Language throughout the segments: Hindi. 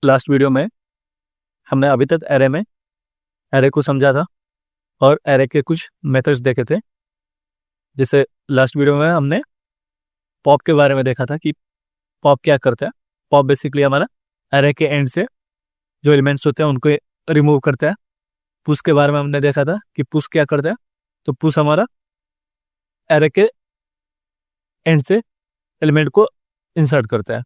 लास्ट वीडियो में हमने अभी तक एरे को समझा था और एरे के कुछ मेथड्स देखे थे। जैसे लास्ट वीडियो में हमने पॉप के बारे में देखा था कि पॉप क्या करता है। पॉप बेसिकली हमारा एरे के एंड से जो एलिमेंट्स होते हैं उनको रिमूव करता है। पुश के बारे में हमने देखा था कि पुश क्या करता है। तो पुश हमारा एरे के एंड से एलिमेंट को इंसर्ट करता है।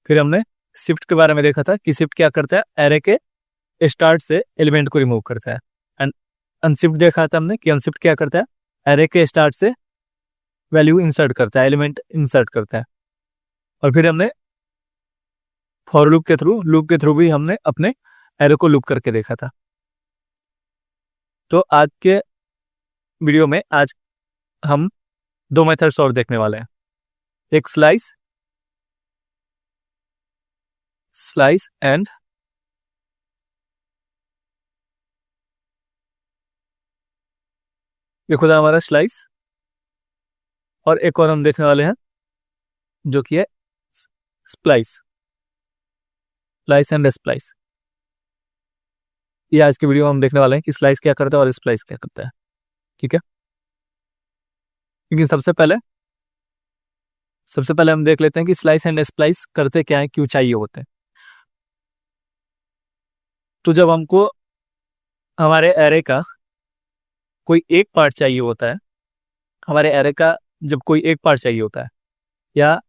फिर हमने शिफ्ट के बारे में देखा था कि शिफ्ट क्या करता है, एरे के स्टार्ट से एलिमेंट को रिमूव करता है। एंड अनशिफ्ट देखा था हमने कि अनशिफ्ट क्या करता है, एरे के स्टार्ट से वैल्यू इंसर्ट करता है, एलिमेंट इंसर्ट करता है। और फिर हमने फॉर लूप के थ्रू भी हमने अपने एरे को लूप करके देखा था। तो आज के वीडियो में आज हम दो मेथड्स और देखने वाले हैं, एक स्लाइस एंड ये खुदा हमारा स्लाइस, और एक और हम देखने वाले हैं जो कि है स्प्लाइस एंड स्प्लाइस। ये आज के वीडियो में हम देखने वाले हैं कि स्लाइस क्या करता है और स्प्लाइस क्या करता है। ठीक है, लेकिन सबसे पहले हम देख लेते हैं कि स्लाइस एंड स्प्लाइस करते क्या है, क्यों चाहिए होते हैं। तो जब हमको हमारे एरे का कोई एक पार्ट चाहिए होता है, हमारे एरे का जब कोई एक पार्ट चाहिए होता है या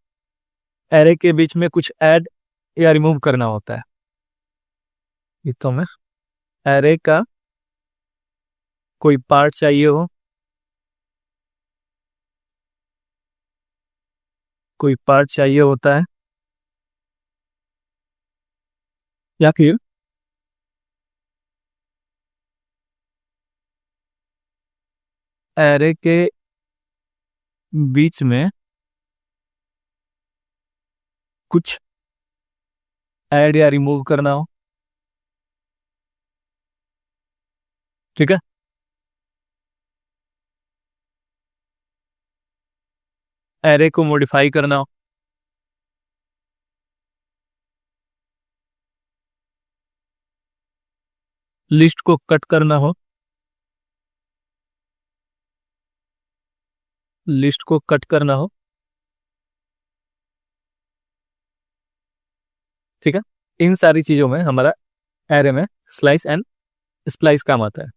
एरे के बीच में कुछ ऐड या रिमूव करना होता है, ये तो हमें एरे का कोई पार्ट चाहिए हो, कोई पार्ट चाहिए होता है, या फिर एरे के बीच में कुछ ऐड या रिमूव करना हो। ठीक है, एरे को मॉडिफाई करना हो, लिस्ट को कट करना हो, लिस्ट को कट करना हो। ठीक है, इन सारी चीजों में हमारा एरे में स्लाइस एंड स्प्लाइस काम आता है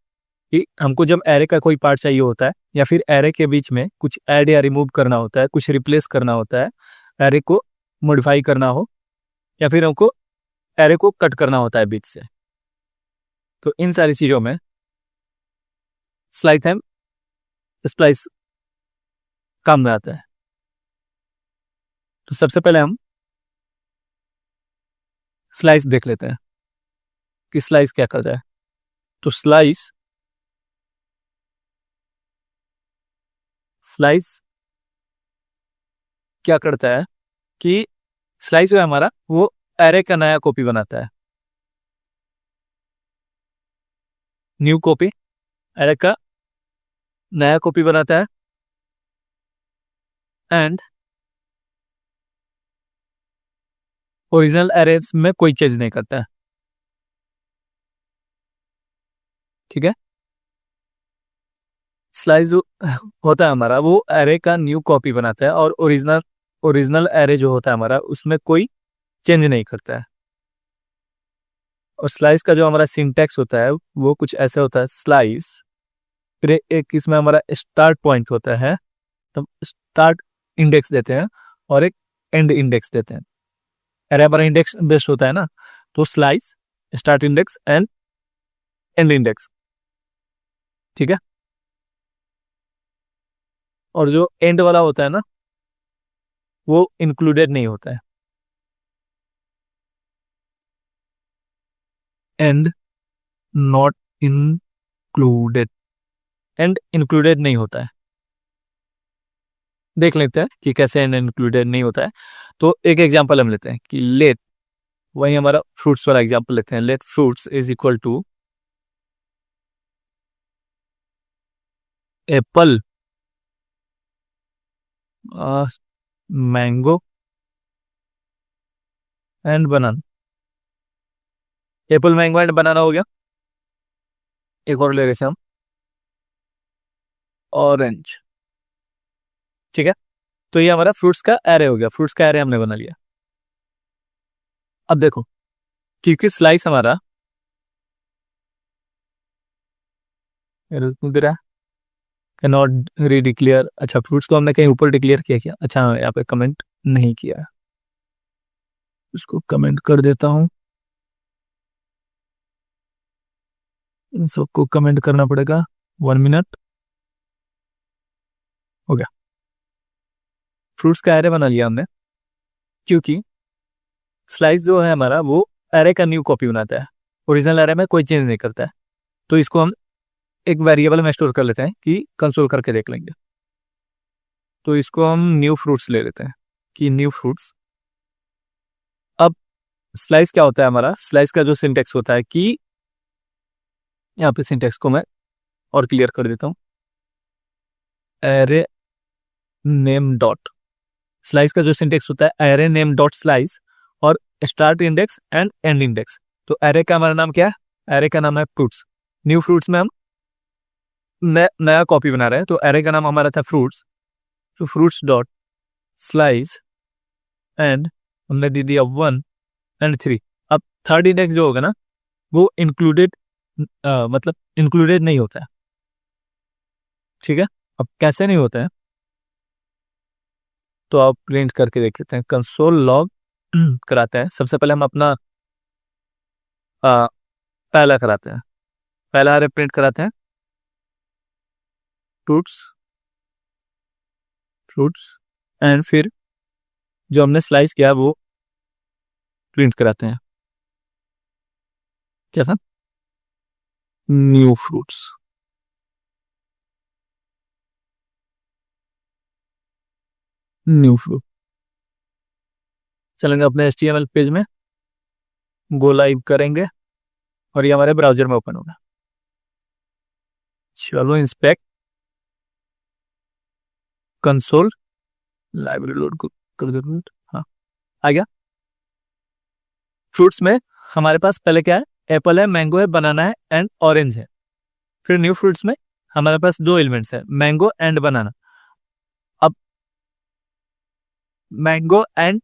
कि हमको जब एरे का कोई पार्ट चाहिए होता है या फिर एरे के बीच में कुछ ऐड या रिमूव करना होता है, कुछ रिप्लेस करना होता है, एरे को मॉडिफाई करना हो, या फिर हमको एरे को कट करना होता है बीच से, तो इन सारी चीजों में स्लाइस एंड स्प्लाइस काम में आता है। तो सबसे पहले हम स्लाइस देख लेते हैं कि स्लाइस क्या करता है। तो स्लाइस क्या करता है कि स्लाइस जो है हमारा वो एरे का नया कॉपी बनाता है, न्यू कॉपी, एरे का नया कॉपी बनाता है एंड ओरिजिनल एरे में कोई चेंज नहीं करता है। ठीक है, स्लाइस जो होता है हमारा वो एरे का न्यू कॉपी बनाता है और ओरिजिनल एरे जो होता है हमारा उसमें कोई चेंज नहीं करता है। और स्लाइस का जो हमारा सिंटैक्स होता है वो कुछ ऐसे होता है, स्लाइस फिर एक इसमें हमारा स्टार्ट पॉइंट होता है, तो स्टार्ट इंडेक्स देते हैं और एक एंड इंडेक्स देते हैं। एरे हमारा इंडेक्स बेस्ड होता है ना, तो slice, start index and and index. ठीक है, और जो एंड वाला होता है ना वो इंक्लूडेड नहीं होता है, and not included, and included नहीं होता है। देख लेते हैं कि कैसे एंड इंक्लूडेड नहीं होता है। तो एक एग्जांपल हम लेते हैं कि लेट, वही हमारा फ्रूट्स वाला एग्जांपल लेते हैं, let fruits is equal to apple, mango, and banana. Apple, mango and banana हो गया। एक और ले लेते हैं हम, ऑरेंज। ठीक है, तो ये हमारा फ्रूट्स का एरे हो गया, फ्रूट्स का एरे हमने बना लिया। अब देखो, क्योंकि स्लाइस हमारा दे रहा है, कैन नॉट रीडिक्लेयर। अच्छा, फ्रूट्स को हमने कहीं ऊपर डिक्लेयर किया क्या? अच्छा हाँ, यहाँ पे कमेंट नहीं किया है, उसको कमेंट कर देता हूँ। इन सबको कमेंट करना पड़ेगा, 1 मिनट। हो गया, फ्रूट्स का एरे बना लिया हमने, क्योंकि स्लाइस जो है हमारा वो एरे का न्यू कॉपी बनाता है, ओरिजिनल एरे में कोई चेंज नहीं करता है। तो इसको हम एक वेरिएबल में स्टोर कर लेते हैं कि कंसोल करके देख लेंगे। तो इसको हम न्यू फ्रूट्स ले लेते हैं कि न्यू फ्रूट्स। अब स्लाइस क्या होता है हमारा? स्लाइस का जो सिंटेक्स होता है कि यहाँ पे सिंटेक्स को मैं और क्लियर कर देता हूँ, एरे नेम डॉट स्लाइस का जो सिंटेक्स होता है, एरे नेम डॉट स्लाइस और start index and and index. तो एरे का हमारा नाम क्या है? एरे का नाम है फ्रूट्स। न्यू फ्रूट्स में हम नया कॉपी बना रहे हैं, तो एरे का नाम हमारा था फ्रूट्स। तो फ्रूट्स डॉट स्लाइस एंड हमने दे दिया 1 एंड 3। अब थर्ड इंडेक्स जो होगा ना, वो इंक्लूडेड मतलब इंक्लूडेड नहीं होता है। ठीक है, अब कैसे नहीं होता है तो आप प्रिंट करके देख लेते हैं, कंसोल लॉग कराते हैं। सबसे पहले हम अपना पहला कराते हैं, पहला अरे प्रिंट कराते हैं, फ्रूट्स फ्रूट्स एंड फिर जो हमने स्लाइस किया वो प्रिंट कराते हैं। क्या था? New fruits. न्यू फ्रूट चलेंगे अपने HTML पेज में, गो लाइव करेंगे और ये हमारे ब्राउजर में ओपन होगा। चलो इंस्पेक्ट कंसोल, लाइब्रेरी लोड कर दो। हाँ, आ गया। फ्रूट्स में हमारे पास पहले क्या है? एप्पल है, मैंगो है, बनाना है एंड ऑरेंज है। फिर न्यू फ्रूट्स में हमारे पास दो एलिमेंट्स है, मैंगो एंड बनाना। अब मैंगो एंड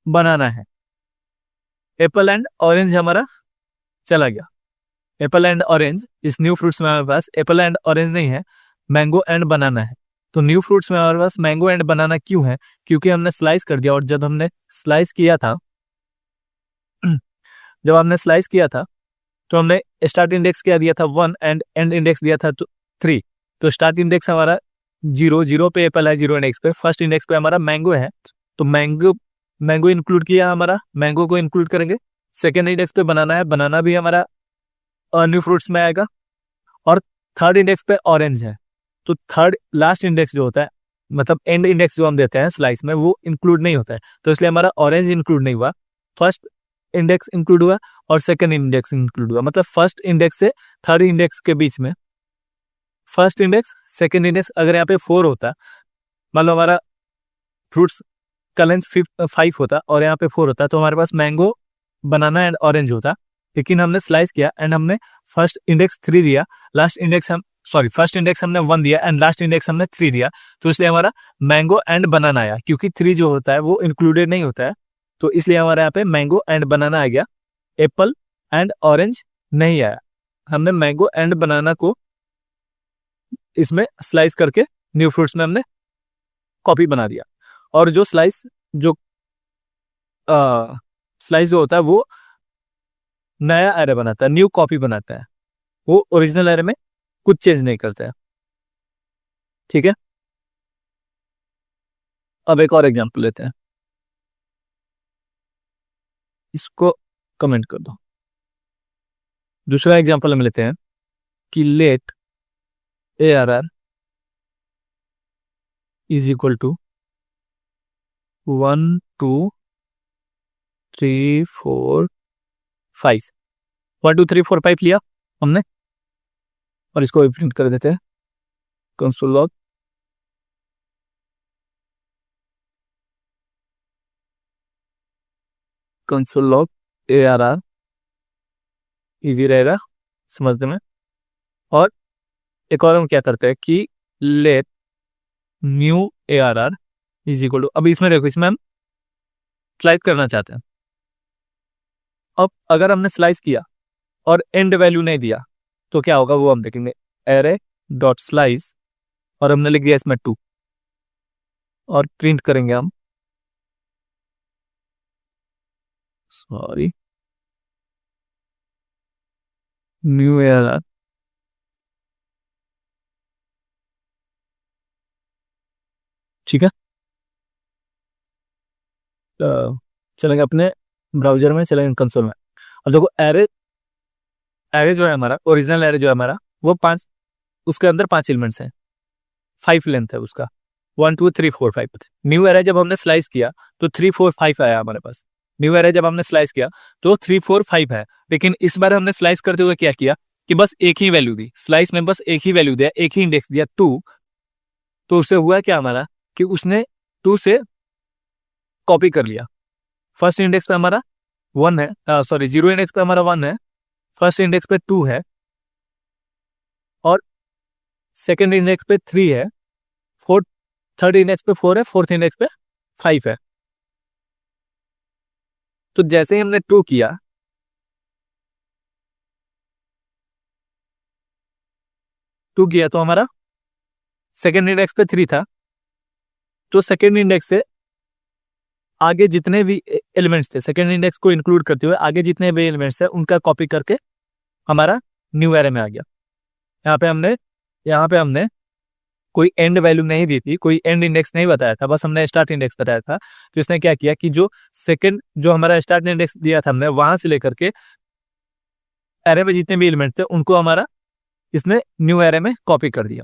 बनाना है, एप्पल एंड ऑरेंज हमारा चला गया। एप्पल एंड ऑरेंज, इस न्यू फ्रूट्स में हमारे पास एप्पल एंड ऑरेंज नहीं है, मैंगो एंड बनाना है। तो न्यू फ्रूट्स में हमारे पास मैंगो एंड बनाना क्यों है? क्योंकि हमने स्लाइस कर दिया, और जब हमने स्लाइस किया था जब हमने स्लाइस किया था तो हमने स्टार्ट इंडेक्स क्या दिया था? 1 एंड एंड इंडेक्स दिया था 3। तो स्टार्ट इंडेक्स हमारा 0 पे एप्पल है, 0 इंडेक्स पे। फर्स्ट इंडेक्स पे हमारा मैंगो है, तो मैंगो मैंगो इंक्लूड किया, हमारा मैंगो को इंक्लूड करेंगे। सेकेंड इंडेक्स पे बनाना है, बनाना भी हमारा न्यू फ्रूट्स में आएगा। और थर्ड इंडेक्स पे ऑरेंज है, तो थर्ड लास्ट इंडेक्स जो होता है, मतलब एंड इंडेक्स जो हम देते हैं स्लाइस में, वो इंक्लूड नहीं होता है। तो इसलिए हमारा ऑरेंज इंक्लूड नहीं हुआ, फर्स्ट इंडेक्स इंक्लूड हुआ और सेकंड इंडेक्स इंक्लूड हुआ। मतलब फर्स्ट इंडेक्स से थर्ड इंडेक्स के बीच में, फर्स्ट इंडेक्स सेकंड इंडेक्स, अगर यहाँ पे 4 होता, मान लो हमारा फ्रूट्स का लेंथ 5 होता और यहाँ पे 4 होता, तो हमारे पास मैंगो, बनाना एंड ऑरेंज होता। लेकिन हमने स्लाइस किया एंड हमने फर्स्ट इंडेक्स 3 दिया, लास्ट इंडेक्स हम फर्स्ट इंडेक्स हमने 1 दिया एंड लास्ट इंडेक्स हमने 3 दिया। तो इसलिए हमारा मैंगो एंड बनाना आया, क्योंकि 3 जो होता है वो इंक्लूडेड नहीं होता है। तो इसलिए हमारे यहाँ पे मैंगो एंड बनाना आ गया, एप्पल एंड ऑरेंज नहीं आया। हमने मैंगो एंड बनाना को इसमें स्लाइस करके न्यू फ्रूट्स में हमने कॉपी बना दिया। और जो जो स्लाइस जो होता है वो नया एरे बनाता है, न्यू कॉपी बनाता है, वो ओरिजिनल एरे में कुछ चेंज नहीं करता है। ठीक है, अब एक और एग्जांपल लेते हैं, इसको कमेंट कर दो। दूसरा एग्जांपल हम लेते हैं कि let ARR is equal to 1 2 3 4 5। 1 2 3 4 5 लिया हमने, और इसको प्रिंट कर देते हैं, कंसोल लॉग ARR इजी रहेगा समझने में। और एक और हम क्या करते हैं कि let new A R R is equal to, अब इसमें देखो, इसमें हम स्लाइस करना चाहते हैं। अब अगर हमने स्लाइस किया और एंड वैल्यू नहीं दिया तो क्या होगा वो हम देखेंगे। एरे डॉट स्लाइस और हमने लिख दिया इसमें 2 और प्रिंट करेंगे हम, sorry, new A R R. ठीक है, तो चलेंगे अपने ब्राउजर में, चलेंगे कंसोल में। अब देखो एरे, एरे जो है हमारा, ओरिजिनल एरे जो है हमारा वो 5, उसके अंदर 5 एलिमेंट्स हैं, 5 लेंथ है उसका, 1 2 3 4 5। न्यू एरे जब हमने स्लाइस किया तो 3 4 5 आया हमारे पास। न्यू एरे जब हमने स्लाइस किया तो 3 4 5 है, लेकिन इस बार हमने स्लाइस करते हुए क्या किया कि बस एक ही वैल्यू दी, स्लाइस में बस एक ही वैल्यू दिया, एक ही इंडेक्स दिया 2। तो उससे हुआ क्या हमारा कि उसने 2 से कॉपी कर लिया। फर्स्ट इंडेक्स पे हमारा 1 है, सॉरी, 0 इंडेक्स पे हमारा 1 है, फर्स्ट इंडेक्स पे 2 है, और सेकेंड इंडेक्स पे 3 है, फोर्थ, थर्ड इंडेक्स पे 4 है, फोर्थ इंडेक्स पे 5 है। तो जैसे ही हमने 2 किया, तो हमारा सेकेंड इंडेक्स पे 3 था, तो सेकेंड इंडेक्स से आगे जितने भी एलिमेंट्स थे, सेकेंड इंडेक्स को इंक्लूड करते हुए आगे जितने भी एलिमेंट्स थे उनका कॉपी करके हमारा न्यू एरे में आ गया। यहाँ पे हमने कोई एंड वैल्यू नहीं दी थी, कोई एंड इंडेक्स नहीं बताया था, बस हमने स्टार्ट इंडेक्स बताया था। तो इसने क्या किया कि जो सेकंड, जो हमारा स्टार्ट इंडेक्स दिया था हमने, वहां से लेकर के एरे में जितने भी एलिमेंट थे उनको हमारा इसने न्यू एरे में कॉपी कर दिया।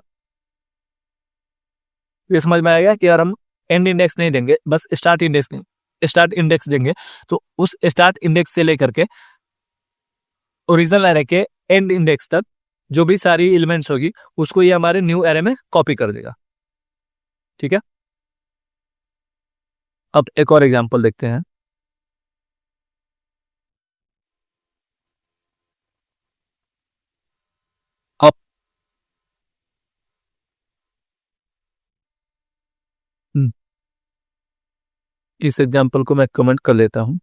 ये समझ में आ गया कि यार हम एंड इंडेक्स नहीं देंगे, बस स्टार्ट इंडेक्स देंगे। तो उस स्टार्ट इंडेक्स से लेकर के ओरिजिनल एरे के एंड इंडेक्स तक जो भी सारी एलिमेंट्स होगी उसको ये हमारे न्यू एरे में कॉपी कर देगा। ठीक है, अब एक और एग्जांपल देखते हैं। अब इस एग्जांपल को मैं कमेंट कर लेता हूं,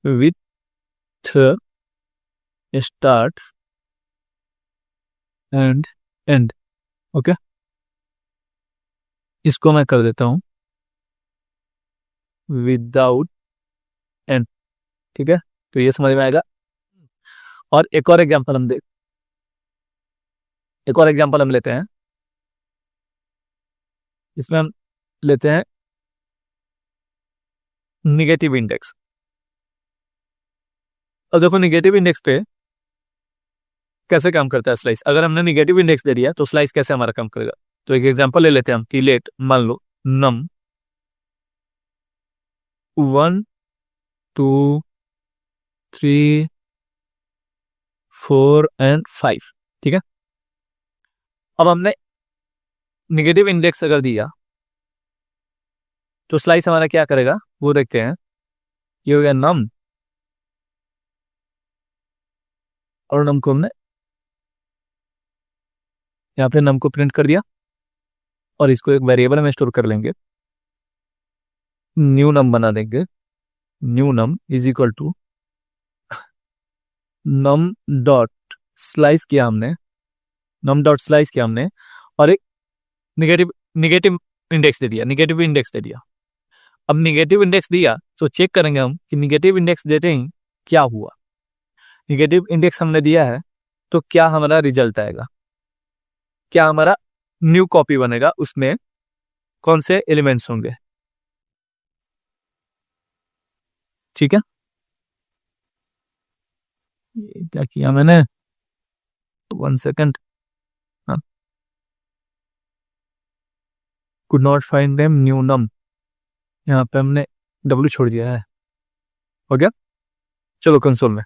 with start and and. Okay, इसको मैं कर देता हूं विदाउट एंड। ठीक है, तो ये समझ में आएगा। और एक और एग्जांपल हम लेते हैं। इसमें हम लेते हैं निगेटिव इंडेक्स। अब देखो निगेटिव इंडेक्स पे कैसे काम करता है स्लाइस। अगर हमने निगेटिव इंडेक्स दे दिया तो स्लाइस कैसे हमारा काम करेगा। तो एक एग्जांपल ले लेते हैं हम कि लेट, मान लो नम 1 2 3 4 एंड 5। ठीक है, अब हमने निगेटिव इंडेक्स अगर दिया तो स्लाइस हमारा क्या करेगा वो देखते हैं। ये हो गया नम, और नम को हमने यहाँ पे नम को प्रिंट कर दिया और इसको एक वेरिएबल में स्टोर कर लेंगे, न्यू नम बना देंगे। New num is equal to num dot slice किया हमने, और एक निगेटिव निगेटिव इंडेक्स दे दिया। अब निगेटिव इंडेक्स दिया तो चेक करेंगे हम कि निगेटिव इंडेक्स देते ही क्या हुआ। निगेटिव इंडेक्स हमने दिया है तो क्या हमारा रिजल्ट आएगा, क्या हमारा न्यू कॉपी बनेगा, उसमें कौन से एलिमेंट्स होंगे। ठीक है, क्या किया मैंने, 1 second, could not find them new num, यहाँ पे हमने W छोड़ दिया है। हो गया, चलो कंसोल में।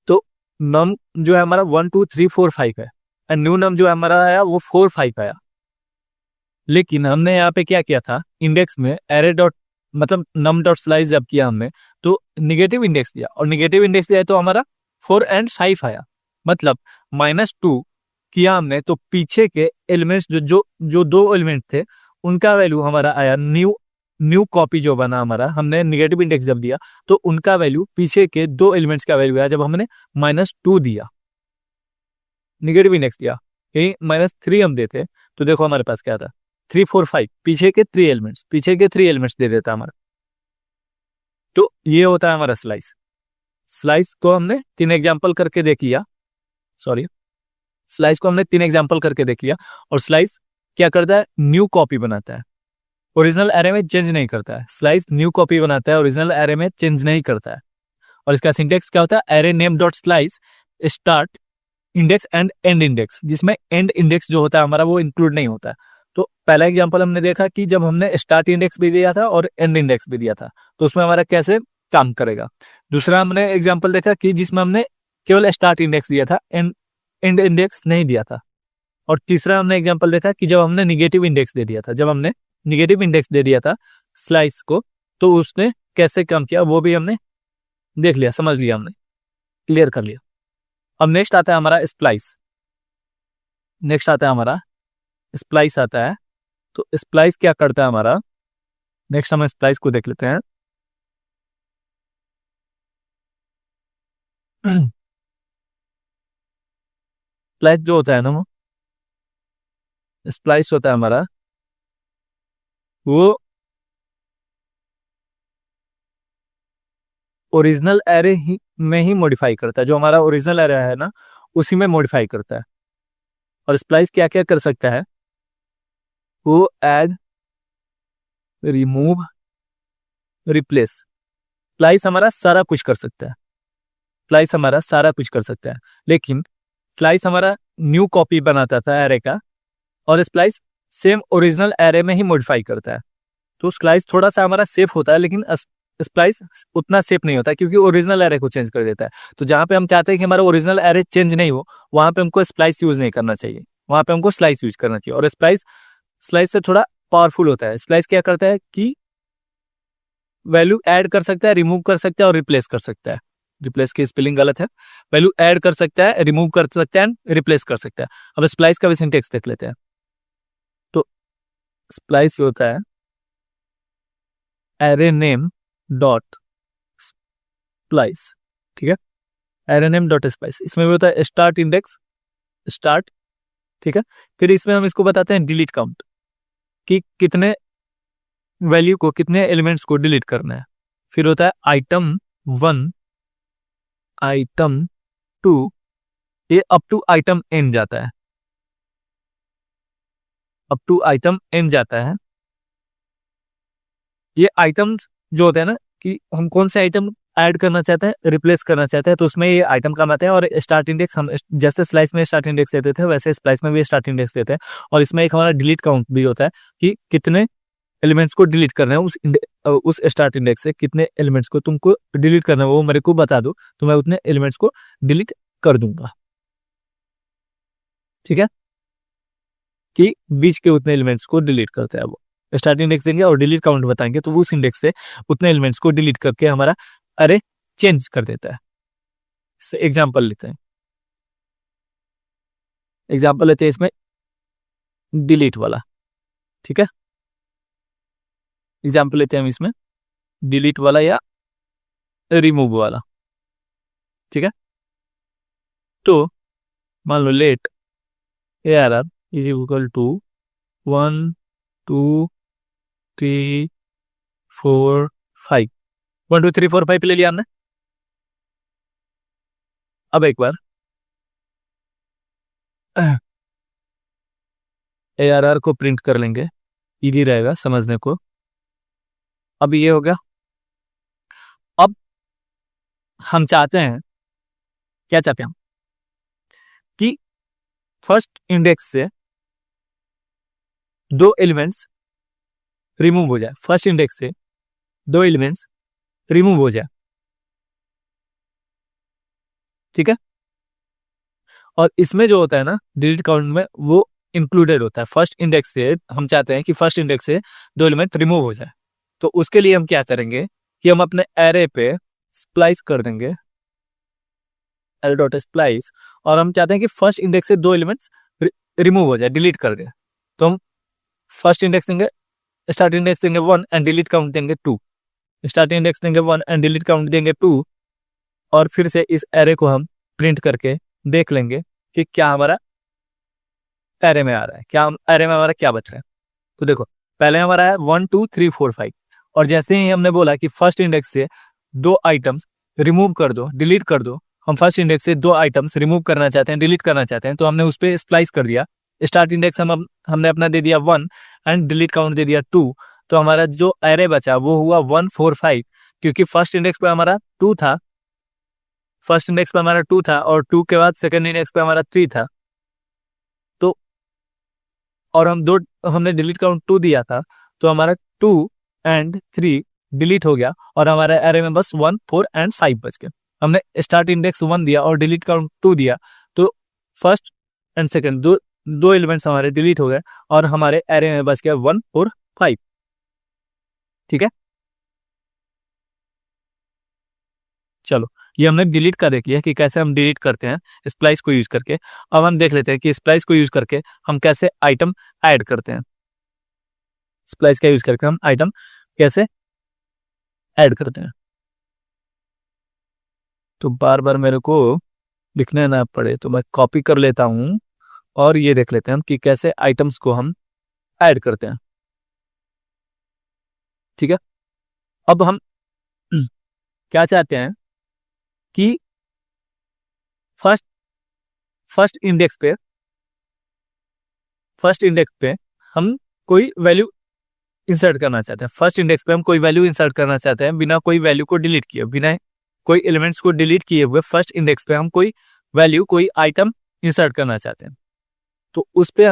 तो नम जो है हमारा 1 2 3 4 5 है, एंड न्यू नम जो है हमारा आया वो 4 5 आया। लेकिन हमने यहाँ पे क्या किया था, इंडेक्स में एरे डॉट मतलब नम डॉट स्लाइस जब किया हमने तो निगेटिव इंडेक्स दिया, और निगेटिव इंडेक्स दिया तो हमारा 4 एंड 5 आया। मतलब -2 किया हमने तो पीछे के एलिमेंट्स जो दो एलिमेंट थे उनका वैल्यू हमारा आया, न्यू कॉपी जो बना हमारा, हमने निगेटिव इंडेक्स जब दिया तो उनका वैल्यू पीछे के दो एलिमेंट्स का वैल्यू आया जब हमने -2 दिया, निगेटिव इंडेक्स दिया। यही -3 हम देते तो देखो हमारे पास क्या था, 3 4 5, पीछे के 3 एलिमेंट्स दे देता हमारा। तो ये होता है हमारा स्लाइस को हमने 3 एग्जाम्पल करके देख लिया, और स्लाइस क्या करता है, न्यू कॉपी बनाता है, ओरिजिनल एरे में चेंज नहीं करता है। स्लाइस न्यू कॉपी बनाता है, ओरिजिनल एरे में चेंज नहीं करता है। और इसका सिंटेक्स क्या होता है, array name dot slice start index and and index, जिसमें एंड इंडेक्स जो होता है हमारा वो इंक्लूड नहीं होता है। तो पहला एग्जांपल हमने देखा कि जब हमने स्टार्ट इंडेक्स भी दिया था और एंड इंडेक्स भी दिया था तो उसमें हमारा कैसे काम करेगा। दूसरा हमने एग्जांपल देखा कि जिसमें हमने केवल स्टार्ट इंडेक्स दिया था, एंड इंडेक्स नहीं दिया था। और तीसरा हमने एग्जांपल देखा कि जब हमने निगेटिव इंडेक्स दे दिया था स्लाइस को, तो उसने कैसे काम किया वो भी हमने देख लिया, समझ लिया, हमने क्लियर कर लिया। अब नेक्स्ट आता है हमारा स्प्लाइस आता है। तो स्प्लाइस क्या करता है हमारा, नेक्स्ट हम स्प्लाइस को देख लेते हैं। स्प्लाइस जो होता है ना, स्प्लाइस होता है हमारा वो ओरिजिनल एरे ही में ही मॉडिफाई करता है, जो हमारा ओरिजिनल एरे है ना उसी में मॉडिफाई करता है। और स्प्लाइस क्या क्या कर सकता है, वो ऐड, रिमूव, रिप्लेस, स्प्लाइस हमारा सारा कुछ कर सकता है। लेकिन स्प्लाइस हमारा न्यू कॉपी बनाता था एरे का, और स्प्लाइस सेम ओरिजिनल एरे में ही मॉडिफाई करता है। तो स्प्लाइस थोड़ा सा हमारा सेफ होता है, लेकिन स्प्लाइस उतना सेफ नहीं होता क्योंकि ओरिजिनल एरे को चेंज कर देता है। तो जहां पे हम चाहते हैं कि हमारा ओरिजिनल एरे चेंज नहीं हो, वहां पे हमको स्प्लाइस यूज नहीं करना चाहिए, वहां पे हमको स्लाइस यूज करना चाहिए। और स्लाइस से थोड़ा पावरफुल होता है। स्प्लाइस क्या करता है कि वैल्यू ऐड कर सकता है, रिमूव कर सकता है और रिप्लेस कर सकता है। रिप्लेस की स्पेलिंग गलत है, वैल्यू ऐड कर सकता है, रिमूव कर सकता है, रिप्लेस कर सकता है। अब स्प्लाइस का भी सिंटेक्स देख लेते हैं। तो स्प्लाइस होता है एरे नेम डॉट स्प्लाइस, ठीक है, एरे नेम डॉट स्प्लाइस। इसमें भी होता है स्टार्ट इंडेक्स, ठीक है। फिर इसमें हम इसको बताते हैं डिलीट काउंट, कि कितने वैल्यू को, कितने एलिमेंट्स को डिलीट करना है। फिर होता है आइटम 1, आइटम 2, ये अप टू आइटम एन जाता है, ये आइटम्स जो होते हैं ना, कि हम कौन से आइटम ऐड करना चाहते हैं, रिप्लेस करना चाहते हैं, तो उसमें ये आइटम काम आता है। और स्टार्ट इंडेक्स हम जैसे स्लाइस में स्टार्ट इंडेक्स देते थे वैसे स्प्लाइस में भी स्टार्ट इंडेक्स देते हैं। और इसमें एक हमारा डिलीट काउंट भी होता है कि कितने एलिमेंट्स को डिलीट करना है, उस स्टार्ट इंडेक्स से कितने एलिमेंट्स को तुमको डिलीट करना है वो मेरे को बता दो, तो मैं उतने एलिमेंट्स को डिलीट कर दूंगा, ठीक है, कि बीच के उतने एलिमेंट्स को डिलीट करता है वो। स्टार्ट इंडेक्स देंगे और डिलीट काउंट बताएंगे, तो वो उस इंडेक्स से उतने एलिमेंट्स को डिलीट करके हमारा अरे चेंज कर देता है। एग्जाम्पल लेते हैं, इसमें डिलीट वाला, ठीक है, एग्जाम्पल लेते हैं हम इसमें डिलीट वाला या रिमूव वाला, ठीक है। तो मान लो let ARR is equal to 1 2 3 4 5, 1 2 3 4 5 ले लिया हमने। अब एक बार ARR को प्रिंट कर लेंगे, इजी रहेगा समझने को। अब ये हो गया। अब हम चाहते हैं, क्या चाहते हैं हम, कि फर्स्ट इंडेक्स से दो एलिमेंट्स रिमूव हो जाए, फर्स्ट इंडेक्स से दो एलिमेंट्स रिमूव हो जाए, ठीक है। और इसमें जो होता है ना डिलीट काउंट में, वो इंक्लूडेड होता है फर्स्ट इंडेक्स से। हम चाहते हैं कि फर्स्ट इंडेक्स से दो एलिमेंट रिमूव हो जाए, तो उसके लिए हम क्या करेंगे कि हम अपने एरे पे स्प्लाइस कर देंगे, एल डॉट स्प्लाइस, और हम चाहते हैं कि फर्स्ट इंडेक्स से 2 एलिमेंट्स रिमूव हो जाए, डिलीट कर दे। तो हम फर्स्ट इंडेक्स देंगे, स्टार्ट इंडेक्स देंगे 1 एंड डिलीट काउंट देंगे 2, स्टार्ट इंडेक्स देंगे 1 एंड डिलीट काउंट देंगे 2, और फिर से इस एरे को हम प्रिंट करके देख लेंगे कि क्या हमारा एरे में आ रहा है, क्या एरे में हमारा क्या बच रहा है। तो देखो पहले हमारा है 1 2 3 4 5, और जैसे ही हमने बोला कि फर्स्ट इंडेक्स से 2 आइटम्स रिमूव कर दो, डिलीट कर दो, हम फर्स्ट इंडेक्स से 2 आइटम्स रिमूव करना चाहते हैं, डिलीट करना चाहते हैं, तो हमने उस पर स्प्लाइस कर दिया। स्टार्ट इंडेक्स हमने अपना दे दिया 1 एंड डिलीट काउंट दे दिया 2, तो हमारा जो एरे बचा वो हुआ 1 4 5, क्योंकि फर्स्ट इंडेक्स पे हमारा 2 था, फर्स्ट इंडेक्स पे हमारा 2 था, और 2 के बाद सेकंड इंडेक्स पे हमारा 3 था। तो और हमने डिलीट काउंट 2 दिया था, तो हमारा 2 एंड 3 डिलीट हो गया, और हमारे एरे में बस 1 4 एंड 5 बच गए। हमने स्टार्ट इंडेक्स 1 दिया और डिलीट काउंट 2 दिया, तो फर्स्ट एंड सेकंड दो एलिमेंट्स हमारे डिलीट हो गए, और हमारे एरे में बच गया 1 4 5। ठीक है, चलो ये हमने डिलीट कर देखी है कि कैसे हम डिलीट करते हैं स्प्लाइस को यूज करके। अब हम देख लेते हैं कि स्प्लाइस को यूज करके हम कैसे आइटम ऐड करते हैं। स्प्लाइस का यूज करके हम आइटम कैसे ऐड करते हैं, तो बार बार मेरे को लिखने ना पड़े तो मैं कॉपी कर लेता हूं, और ये देख लेते हैं हम कि कैसे आइटम्स को हम ऐड करते हैं। ठीक है, अब हम क्या चाहते हैं कि फर्स्ट फर्स्ट इंडेक्स पे हम कोई वैल्यू इंसर्ट करना चाहते हैं। फर्स्ट इंडेक्स पे हम कोई वैल्यू इंसर्ट करना चाहते हैं बिना कोई वैल्यू को डिलीट किए, बिना कोई एलिमेंट्स को डिलीट किए हुए फर्स्ट इंडेक्स पे हम कोई वैल्यू, कोई आइटम इंसर्ट करना चाहते हैं। तो उसको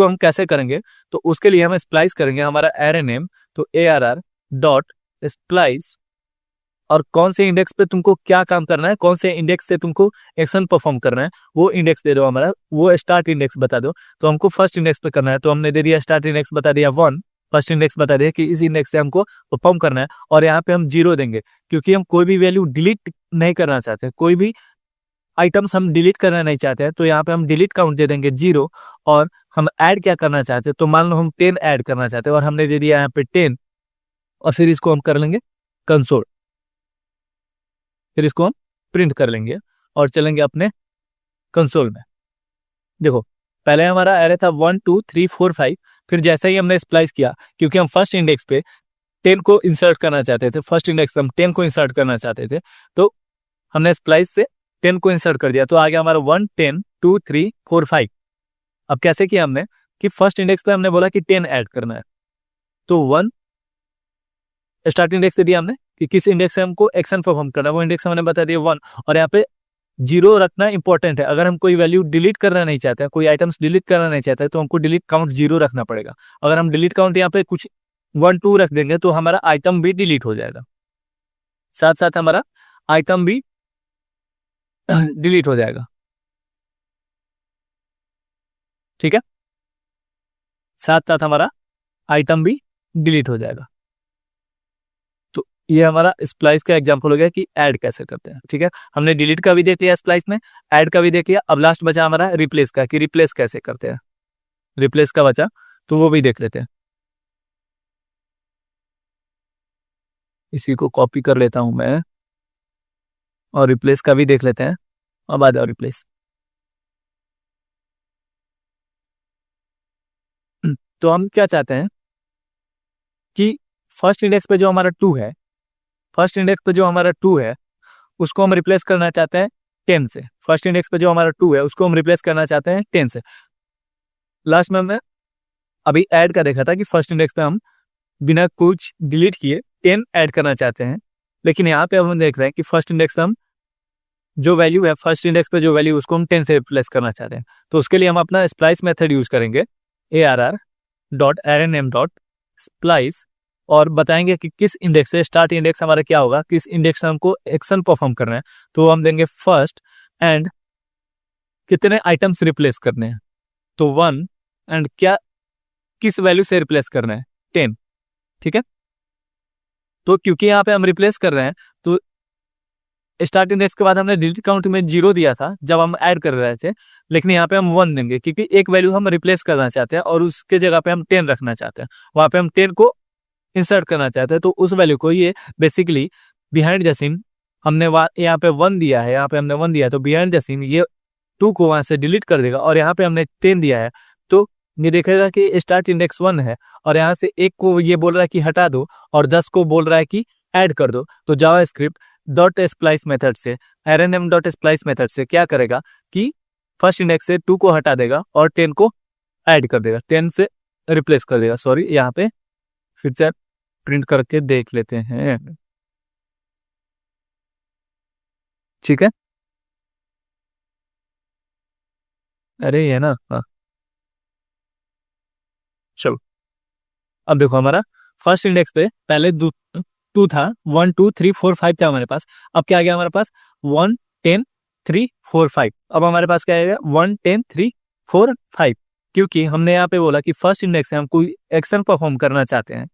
हम कैसे करेंगे, तो उसके लिए हम स्प्लाइस करेंगे हमारा एरे नेम, तो ARR डॉट स्प्लाइस, और कौन से इंडेक्स पे तुमको क्या काम करना है, कौन से इंडेक्स से तुमको एक्शन परफॉर्म करना है, वो इंडेक्स दे दो हमारा, वो स्टार्ट इंडेक्स बता दो। तो हमको फर्स्ट इंडेक्स पे करना है, तो हमने दे दिया स्टार्ट इंडेक्स बता दिया 1, फर्स्ट इंडेक्स बता दिया कि इस इंडेक्स से हमको परफॉर्म करना है, और यहाँ पे हम 0 देंगे क्योंकि हम कोई भी वैल्यू डिलीट नहीं करना चाहते, कोई भी आइटम्स हम डिलीट करना नहीं चाहते हैं, तो यहाँ पे हम डिलीट काउंट दे देंगे 0। और हम ऐड क्या करना चाहते हैं, तो मान लो हम 10 ऐड करना चाहते हैं, और हमने दे दिया यहाँ पे 10, और फिर इसको हम कर लेंगे कंसोल, फिर इसको हम प्रिंट कर लेंगे और चलेंगे अपने कंसोल में। देखो पहले हमारा एरे था 1 2 3 4 5, फिर जैसे ही हमने स्प्लाइस किया, क्योंकि हम फर्स्ट इंडेक्स पे 10 को इंसर्ट करना चाहते थे, फर्स्ट इंडेक्स पे हम 10 को इंसर्ट करना चाहते थे, तो हमने स्प्लाइस से 10 को इंसर्ट कर दिया, तो आ गया हमारा 1 10 2 3 4 5। अब कैसे किया हमने कि फर्स्ट इंडेक्स पे हमने बोला कि 10 ऐड करना है, तो 1 स्टार्ट इंडेक्स से दिया हमने कि किस इंडेक्स से हमको एक्शन परफॉर्म करना है, वो इंडेक्स हमने बता दिया 1, और यहाँ पे 0 रखना इंपॉर्टेंट है। अगर हम कोई वैल्यू डिलीट करना नहीं चाहते हैं, कोई आइटम्स डिलीट करना नहीं चाहते हैं, तो हमको डिलीट काउंट 0 रखना पड़ेगा। अगर हम डिलीट काउंट यहाँ पे कुछ 1 2 रख देंगे तो हमारा आइटम भी डिलीट हो जाएगा, साथ साथ हमारा आइटम भी डिलीट हो जाएगा। ठीक है, साथ साथ हमारा आइटम भी डिलीट हो जाएगा। तो ये हमारा स्प्लाइस का एग्जांपल हो गया कि ऐड कैसे करते हैं। ठीक है, हमने डिलीट का भी देख लिया स्प्लाइस में, ऐड का भी देख लिया, अब लास्ट बचा हमारा रिप्लेस का, कि रिप्लेस कैसे करते हैं। रिप्लेस का बचा तो वो भी देख लेते हैं। इसी को कॉपी कर लेता हूं मैं, और रिप्लेस का भी देख लेते हैं। अब आ जाओ रिप्लेस। तो हम क्या चाहते हैं कि फर्स्ट इंडेक्स पे जो हमारा 2 है, फर्स्ट इंडेक्स पे जो हमारा 2 है उसको हम रिप्लेस करना चाहते हैं 10 से। फर्स्ट इंडेक्स पे जो हमारा 2 है उसको हम रिप्लेस करना चाहते हैं 10 से। लास्ट में हमने अभी ऐड का देखा था कि फर्स्ट इंडेक्स पे हम बिना कुछ डिलीट किए 10 ऐड करना चाहते हैं, लेकिन यहाँ पे अब हम देख रहे हैं कि फर्स्ट इंडेक्स पे हम जो वैल्यू है, फर्स्ट इंडेक्स पे जो वैल्यू उसको हम 10 से रिप्लेस करना चाहते हैं। तो उसके लिए हम अपना स्प्लाइस मेथड यूज करेंगे, ARR dot arrayname dot splice, और बताएंगे कि किस इंडेक्स से, स्टार्ट इंडेक्स हमारा क्या होगा, किस इंडेक्स से हमको एक्शन परफॉर्म करना है, तो हम देंगे फर्स्ट एंड कितने आइटम्स रिप्लेस करने हैं, तो 1 एंड क्या किस वैल्यू से रिप्लेस करना है 10, ठीक है। तो क्योंकि यहाँ पे हम रिप्लेस कर रहे हैं तो स्टार्ट इंडेक्स के बाद हमने डिलीट काउंट में 0 दिया था जब हम ऐड कर रहे थे, लेकिन यहाँ पे हम 1 देंगे क्योंकि एक वैल्यू हम रिप्लेस करना चाहते हैं और उसके जगह पे हम 10 रखना चाहते हैं, वहाँ पे हम 10 को इंसर्ट करना चाहते हैं। तो उस वैल्यू को ये बेसिकली बिहाइंड द सीन हमने यहाँ पे 1 दिया है, यहाँ पे हमने 1 दिया है, तो बिहाइंड द सीन ये 2 को वहाँ से डिलीट कर देगा और यहाँ पे हमने 10 दिया है तो ये देखेगा कि स्टार्ट इंडेक्स 1 है और यहाँ से एक को ये बोल रहा है कि हटा दो और 10 को बोल रहा है कि ऐड कर दो। तो जावास्क्रिप्ट डॉट स्प्लाइस मेथड से rnm डॉट स्प्लाइस मेथड से क्या करेगा कि फर्स्ट इंडेक्स से 2 को हटा देगा और 10 को ऐड कर देगा, 10 से रिप्लेस कर देगा। सॉरी, यहाँ पे फिर से प्रिंट करके देख लेते हैं, ठीक है। अरे ये ना, हाँ चलो अब देखो हमारा फर्स्ट इंडेक्स पे पहले 2 था, 1 2 3 4 5 था हमारे पास। अब क्या आ गया हमारे पास 1 10 3 4 5। अब हमारे पास क्या आएगा 1 10 3 4 5, क्योंकि हमने यहाँ पे बोला कि फर्स्ट इंडेक्स से हम कोई एक्शन परफॉर्म करना चाहते हैं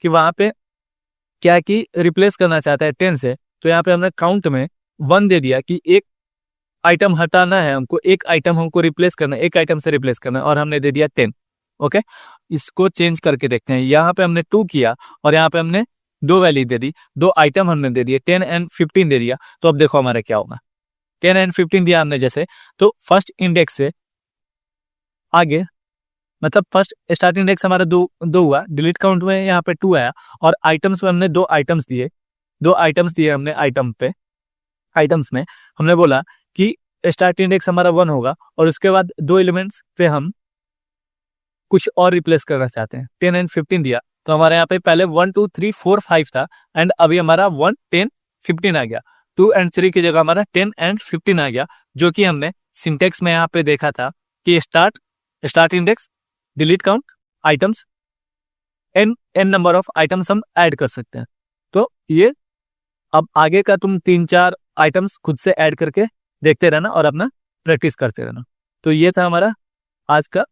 कि वहां पे क्या कि रिप्लेस करना चाहता है 10 से। तो यहाँ पे हमने काउंट में 1 दे दिया कि एक आइटम हटाना है हमको, एक आइटम हमको रिप्लेस करना है, एक आइटम से रिप्लेस करना है और हमने दे दिया 10। ओके, इसको चेंज करके देखते हैं। यहाँ पे हमने 2 किया और यहाँ पे हमने 2 वैल्यू दे दी, 2 आइटम हमने दे दिए, 10 एंड 15 दे दिया। तो अब देखो हमारा क्या होगा, 10 एंड 15 दिया हमने जैसे, तो फर्स्ट इंडेक्स से आगे मतलब फर्स्ट स्टार्ट इंडेक्स हमारा 2 हुआ, डिलीट काउंट में यहाँ पे 2 आया और आइटम्स में हमने 2 आइटम्स दिए, 2 आइटम्स दिए हमने आइटम पे। आइटम्स में हमने बोला कि स्टार्ट इंडेक्स हमारा 1 होगा और उसके बाद 2 एलिमेंट्स पे हम कुछ और रिप्लेस करना चाहते हैं, 10 एंड 15 दिया। तो हमारे यहाँ पे पहले 1 2 3 4 5 था एंड अभी हमारा 1 10 15 आ गया। 2 एंड 3 की जगह हमारा 10 एंड 15 आ गया, जो कि हमने सिंटेक्स में यहाँ पे देखा था कि start index delete count items N number of items हम ऐड कर सकते हैं। तो ये अब आगे का तुम 3-4 आइटम्स खुद से ऐड करके देखते रहना और अपना प्रैक्टिस करते रहना। तो ये था हमारा आज का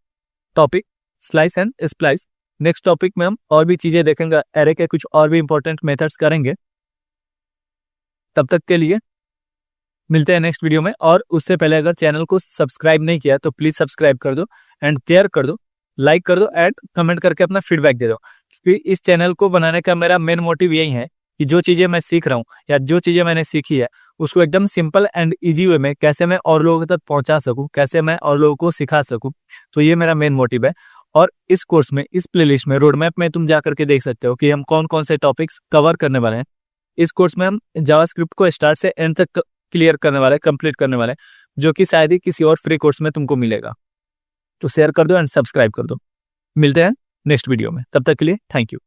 topic, slice and splice. Next topic में हम और भी चीजें देखेंगे, एरे के कुछ और भी इंपॉर्टेंट मेथड्स करेंगे। तब तक के लिए मिलते हैं नेक्स्ट वीडियो में। और उससे पहले अगर चैनल को सब्सक्राइब नहीं किया तो प्लीज सब्सक्राइब कर दो एंड शेयर कर दो, लाइक कर दो एंड कमेंट करके अपना फीडबैक दे दो। क्योंकि इस चैनल को बनाने का मेरा मेन मोटिव यही है कि जो चीजें मैं सीख रहा हूँ या जो चीजें मैंने सीखी है उसको एकदम सिंपल एंड इजी वे में कैसे मैं और लोगों तक पहुंचा सकूं, कैसे मैं और लोगों को सिखा सकूं। तो ये मेरा मेन मोटिव है। और इस कोर्स में, इस प्लेलिस्ट में, रोड मैप में तुम जा करके देख सकते हो कि हम कौन कौन से टॉपिक्स कवर करने वाले हैं। इस कोर्स में हम जावास्क्रिप्ट को स्टार्ट से एंड तक क्लियर करने वाले, कंप्लीट करने वाले, जो कि शायद ही किसी और फ्री कोर्स में तुमको मिलेगा। तो शेयर कर दो एंड सब्सक्राइब कर दो। मिलते हैं नेक्स्ट वीडियो में, तब तक के लिए थैंक यू।